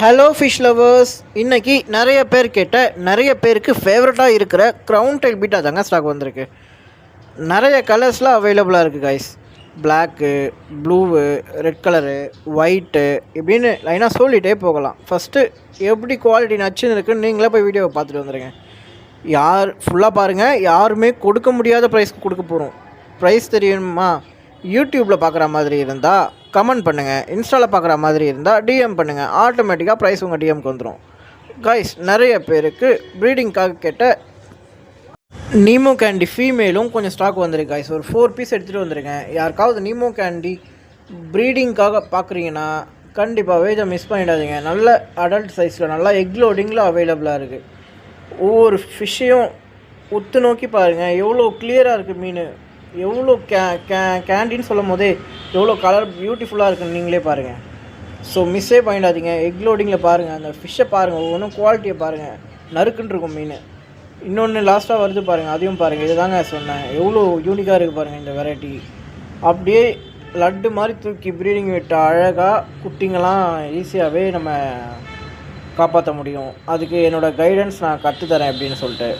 Hello fish lovers, இன்றைக்கி நிறைய பேர் கேட்ட நிறைய பேருக்கு ஃபேவரட்டாக இருக்கிற க்ரௌன் டைல் பீட்டா தாங்க ஸ்டாக் வந்திருக்கு. நிறைய கலர்ஸ்லாம் அவைலபிளாக இருக்குது guys. Black, blue, red colour, white இப்படின்னு லைனாக சொல்லிகிட்டே போகலாம். ஃபஸ்ட்டு எப்படி குவாலிட்டி நச்சுன்னு இருக்குன்னு நீங்களே போய் வீடியோவை பார்த்துட்டு வந்துடுங்க. யார் ஃபுல்லாக பாருங்கள். யாருமே கொடுக்க முடியாத ப்ரைஸ்க்கு கொடுக்க போகிறோம். ப்ரைஸ் தெரியுமா? யூடியூப்பில் பார்க்குற மாதிரி இருந்தால் கமெண்ட் பண்ணுங்கள். இன்ஸ்டாவில் பார்க்குற மாதிரி இருந்தால் டிஎம் பண்ணுங்கள். ஆட்டோமேட்டிக்காக ப்ரைஸ் உங்கள் டிஎம்க்கு வந்துடும். கைஸ், நிறைய பேருக்கு ப்ரீடிங்காக கேட்ட நீமோ கேண்டி ஃபீமேலும் கொஞ்சம் ஸ்டாக் வந்துருக்கு கைஸ். ஒரு 4 பீஸ் எடுத்துகிட்டு வந்துருக்கேன். யாருக்காவது நீமோ கேண்டி ப்ரீடிங்காக பார்க்குறீங்கன்னா கண்டிப்பாகவே இதை மிஸ் பண்ணிடாதீங்க. நல்ல அடல்ட் சைஸில் நல்லா எக் லோடிங்கில் அவைலபிளாக இருக்குது. ஒவ்வொரு ஃபிஷ்ஷையும் உத்து நோக்கி பாருங்கள். எவ்வளோ கிளியராக இருக்குது மீன். எவ்வளோ கேண்டின்னு சொல்லும் போதே எவ்வளோ கலர் பியூட்டிஃபுல்லாக இருக்குன்னு நீங்களே பாருங்கள். ஸோ மிஸ்ஸே பண்ணிடாதீங்க. எக் லோடிங்கில் பாருங்கள். அந்த ஃபிஷ்ஷை பாருங்கள். ஒவ்வொன்றும் குவாலிட்டியை பாருங்கள். நறுக்குன்னு இருக்கும் மீன். இன்னொன்று லாஸ்ட்டாக வருது பாருங்கள். அதையும் பாருங்கள். இது தாங்க சொன்னேன். எவ்வளோ யூனிக்காக இருக்குது பாருங்கள் இந்த வெரைட்டி. அப்படியே லட்டு மாதிரி தூக்கி ப்ரீடிங் விட்ட அழகாக குட்டிங்கெல்லாம் ஈஸியாகவே நம்ம காப்பாற்ற முடியும். அதுக்கு என்னோடய கைடன்ஸ் நான் கற்றுத்தரேன் அப்படின்னு சொல்லிட்டு